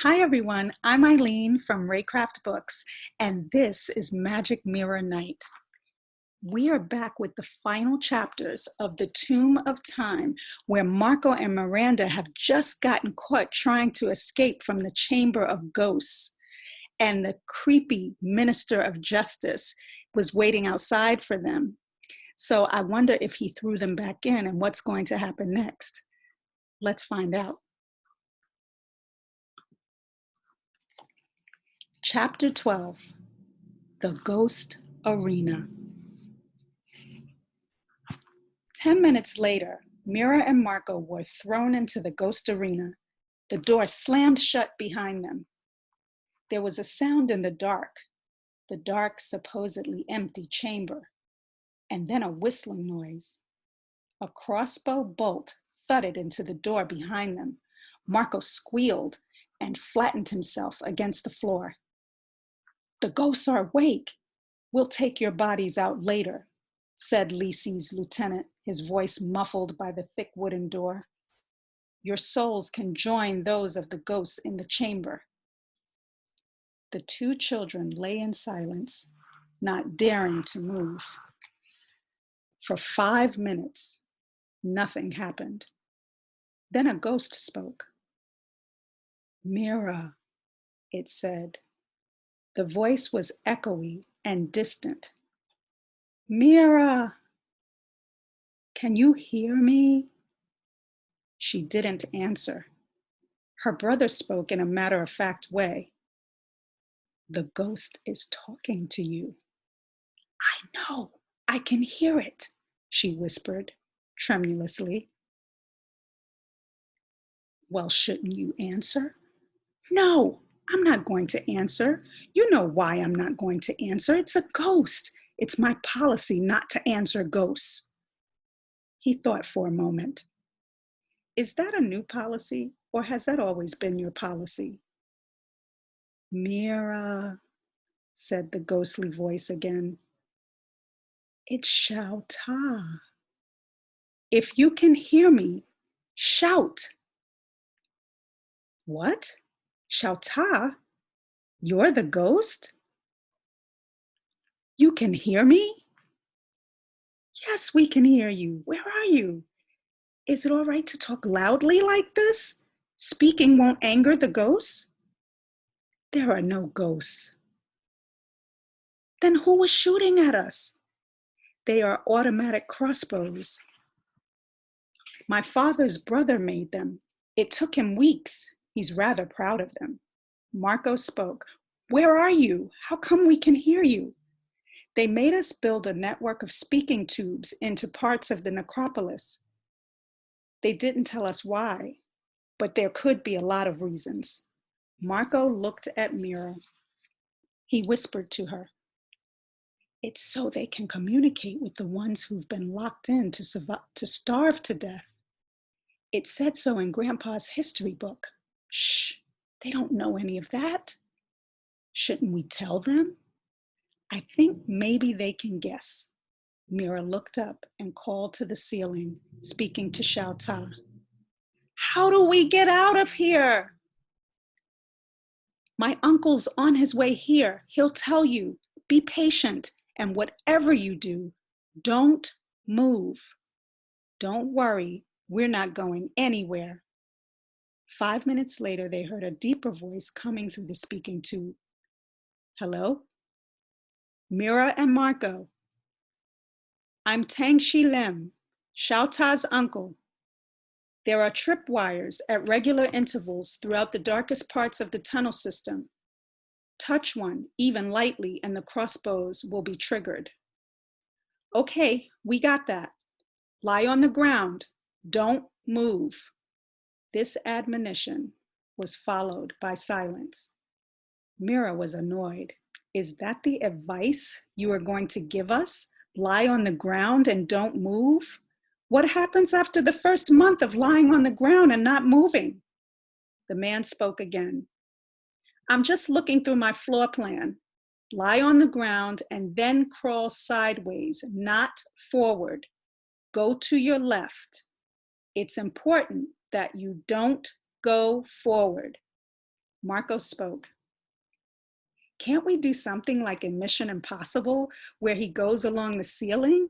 Hi everyone, I'm Eileen from Reycraft Books, and this is Magic Mirror Night. We are back with the final chapters of The Tomb of Time, where Marco and Miranda have just gotten caught trying to escape from the Chamber of Ghosts, and the creepy Minister of Justice was waiting outside for them. So I wonder if he threw them back in and what's going to happen next. Let's find out. Chapter 12, The Ghost Arena. 10 minutes later, Mira and Marco were thrown into the ghost arena. The door slammed shut behind them. There was a sound in the dark, supposedly empty chamber, and then a whistling noise. A crossbow bolt thudded into the door behind them. Marco squealed and flattened himself against the floor. "The ghosts are awake. We'll take your bodies out later," said Lisi's lieutenant, his voice muffled by the thick wooden door. "Your souls can join those of the ghosts in the chamber." The two children lay in silence, not daring to move. For 5 minutes, nothing happened. Then a ghost spoke. "Mira," it said. The voice was echoey and distant. "Mira, can you hear me?" She didn't answer. Her brother spoke in a matter-of-fact way. "The ghost is talking to you." "I know, I can hear it," she whispered tremulously. "Well, shouldn't you answer?" "No, I'm not going to answer. You know why I'm not going to answer. It's a ghost. It's my policy not to answer ghosts." He thought for a moment. "Is that a new policy, or has that always been your policy?" "Mira," said the ghostly voice again. "It's Xiao Ta. If you can hear me, shout." "What? Xiao Ta? You're the ghost? You can hear me?" "Yes, we can hear you. Where are you? Is it all right to talk loudly like this? Speaking won't anger the ghosts." "There are no ghosts." "Then who was shooting at us?" "They are automatic crossbows. My father's brother made them. It took him weeks. He's rather proud of them." Marco spoke. "Where are you? How come we can hear you?" "They made us build a network of speaking tubes into parts of the necropolis. They didn't tell us why, but there could be a lot of reasons." Marco looked at Mira. He whispered to her, "It's so they can communicate with the ones who've been locked in to starve to death. It said so in Grandpa's history book." "Shh, they don't know any of that." "Shouldn't we tell them?" "I think maybe they can guess." Mira looked up and called to the ceiling, speaking to Xiao Ta. "How do we get out of here?" "My uncle's on his way here. He'll tell you. Be patient, and whatever you do, don't move. Don't worry, we're not going anywhere." 5 minutes later, they heard a deeper voice coming through the speaking tube. "Hello? Mira and Marco. I'm Tang Shi Lim, Xiao Ta's uncle. There are tripwires at regular intervals throughout the darkest parts of the tunnel system. Touch one, even lightly, and the crossbows will be triggered." "Okay, we got that. Lie on the ground. Don't move." This admonition was followed by silence. Mira was annoyed. "Is that the advice you are going to give us? Lie on the ground and don't move? What happens after the first month of lying on the ground and not moving?" The man spoke again. "I'm just looking through my floor plan. Lie on the ground and then crawl sideways, not forward. Go to your left. It's important that you don't go forward." Marco spoke. Can't we do something like in Mission Impossible, where he goes along the ceiling?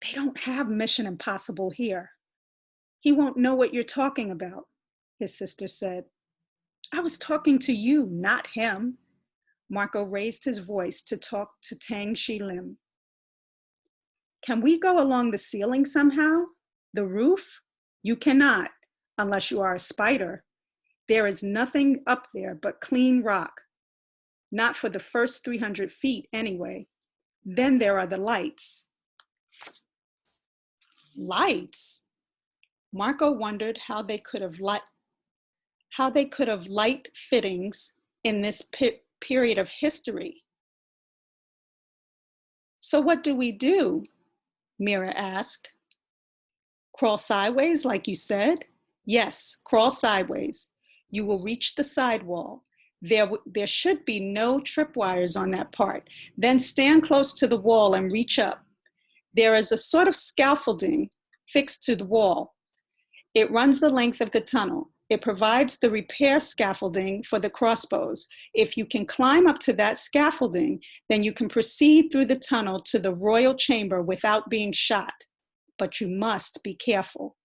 They don't have Mission Impossible here. He won't know what you're talking about, his sister said. I was talking to you, not him. Marco raised his voice to talk to Tang Shi Lim. Can we go along the ceiling somehow? The roof? You cannot, unless you are a spider. There is nothing up there but clean rock. Not for the first 300 feet, anyway. Then there are the lights. Lights? Marco wondered how they could have light fittings in this period of history. So what do we do? Mira asked. Crawl sideways, like you said? Yes, crawl sideways. You will reach the sidewall. There should be no tripwires on that part. Then stand close to the wall and reach up. There is a sort of scaffolding fixed to the wall. It runs the length of the tunnel. It provides the repair scaffolding for the crossbows. If you can climb up to that scaffolding, then you can proceed through the tunnel to the royal chamber without being shot. But you must be careful.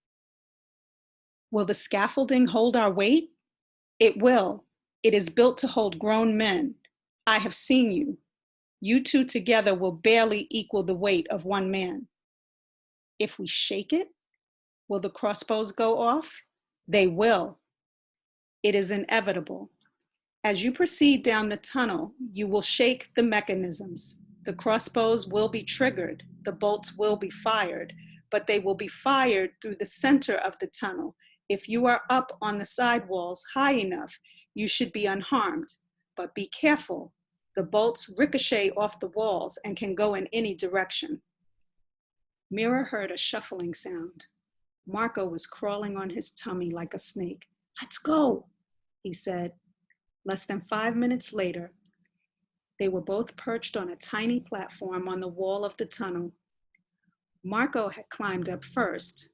Will the scaffolding hold our weight? It will. It is built to hold grown men. I have seen you. You two together will barely equal the weight of one man. If we shake it, will the crossbows go off? They will. It is inevitable. As you proceed down the tunnel, you will shake the mechanisms. The crossbows will be triggered. The bolts will be fired, but they will be fired through the center of the tunnel. If you are up on the sidewalls high enough, you should be unharmed. But be careful. The bolts ricochet off the walls and can go in any direction. Mira heard a shuffling sound. Marco was crawling on his tummy like a snake. Let's go, he said. Less than 5 minutes later, they were both perched on a tiny platform on the wall of the tunnel. Marco had climbed up first.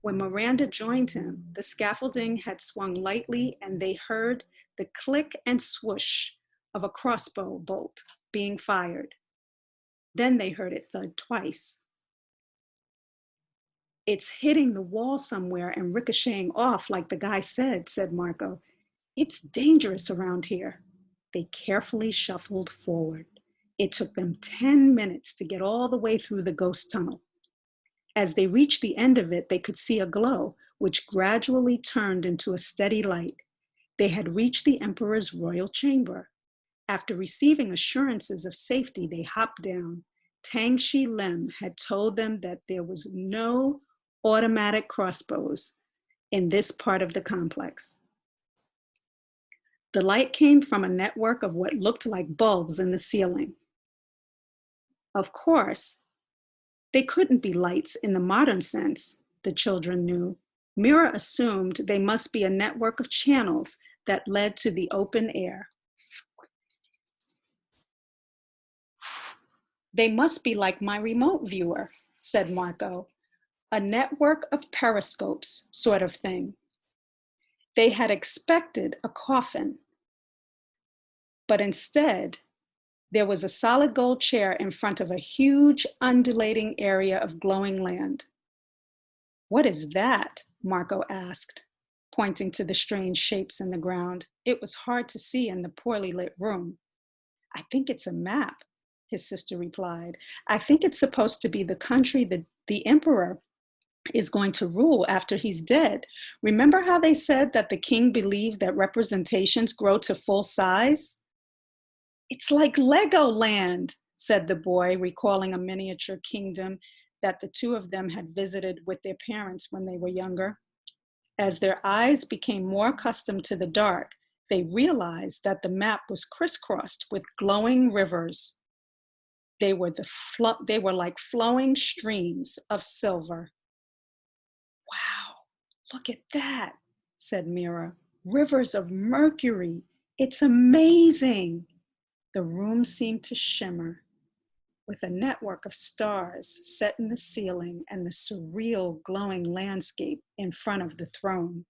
When Miranda joined him, the scaffolding had swung lightly and they heard the click and swoosh of a crossbow bolt being fired. Then they heard it thud twice. It's hitting the wall somewhere and ricocheting off like the guy said Marco. It's dangerous around here. They carefully shuffled forward. It took them 10 minutes to get all the way through the ghost tunnel. As they reached the end of it, they could see a glow, which gradually turned into a steady light. They had reached the emperor's royal chamber. After receiving assurances of safety, they hopped down. Tang Shi Lim had told them that there was no automatic crossbows in this part of the complex. The light came from a network of what looked like bulbs in the ceiling. Of course, they couldn't be lights in the modern sense, the children knew. Mira assumed they must be a network of channels that led to the open air. They must be like my remote viewer, said Marco. A network of periscopes sort of thing. They had expected a coffin, but instead, there was a solid gold chair in front of a huge undulating area of glowing land. What is that? Marco asked, pointing to the strange shapes in the ground. It was hard to see in the poorly lit room. I think it's a map, his sister replied. I think it's supposed to be the country that the emperor is going to rule after he's dead. Remember how they said that the king believed that representations grow to full size? It's like Legoland, said the boy, recalling a miniature kingdom that the two of them had visited with their parents when they were younger. As their eyes became more accustomed to the dark, they realized that the map was crisscrossed with glowing rivers. They were like flowing streams of silver. Wow, look at that, said Mira. Rivers of mercury. It's amazing. The room seemed to shimmer with a network of stars set in the ceiling and the surreal glowing landscape in front of the throne.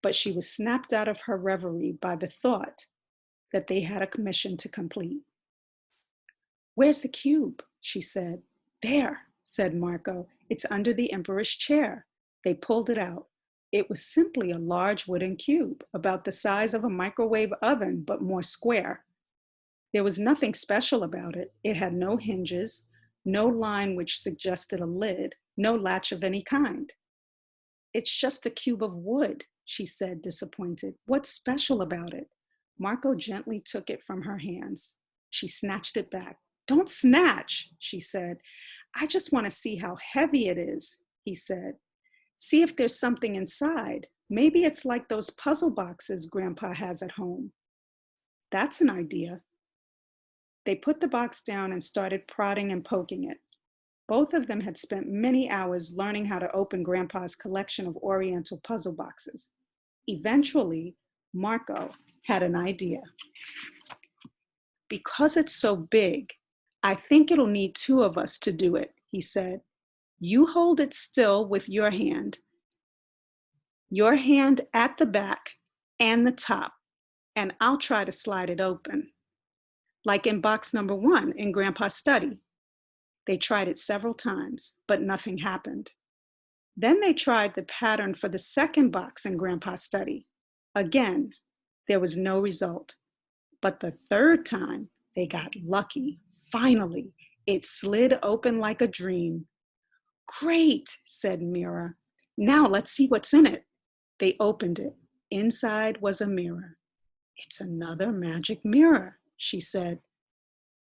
but she was snapped out of her reverie by the thought that they had a commission to complete. "Where's the cube?" she said. "There," said Marco. "It's under the emperor's chair." They pulled it out. It was simply a large wooden cube, about the size of a microwave oven, but more square. There was nothing special about it. It had no hinges, no line which suggested a lid, no latch of any kind. "It's just a cube of wood," she said, disappointed. "What's special about it?" Marco gently took it from her hands. She snatched it back. "Don't snatch," she said. "I just want to see how heavy it is," he said. "See if there's something inside. Maybe it's like those puzzle boxes Grandpa has at home." "That's an idea." They put the box down and started prodding and poking it. Both of them had spent many hours learning how to open Grandpa's collection of Oriental puzzle boxes. Eventually, Marco had an idea. "Because it's so big, I think it'll need two of us to do it," he said. "You hold it still with your hand at the back and the top, and I'll try to slide it open, like in box number 1 in Grandpa's study." They tried it several times, but nothing happened. Then they tried the pattern for the second box in Grandpa's study. Again, there was no result. But the third time, they got lucky. Finally, it slid open like a dream. "Great," said Mira. "Now let's see what's in it." They opened it. Inside was a mirror. "It's another magic mirror," she said.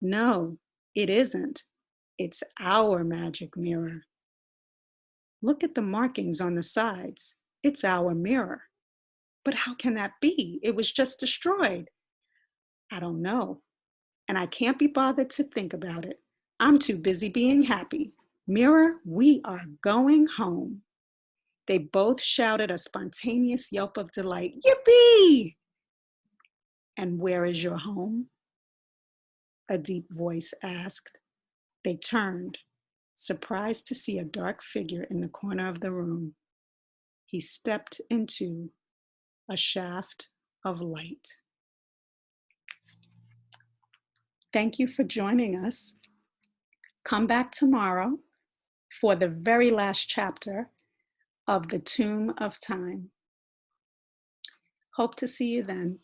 "No, it isn't. It's our magic mirror. Look at the markings on the sides. It's our mirror." "But how can that be? It was just destroyed." "I don't know. And I can't be bothered to think about it. I'm too busy being happy. Mirror, we are going home." They both shouted a spontaneous yelp of delight. "Yippee!" "And where is your home?" a deep voice asked. They turned, surprised to see a dark figure in the corner of the room. He stepped into a shaft of light. Thank you for joining us. Come back tomorrow for the very last chapter of The Tomb of Time. Hope to see you then.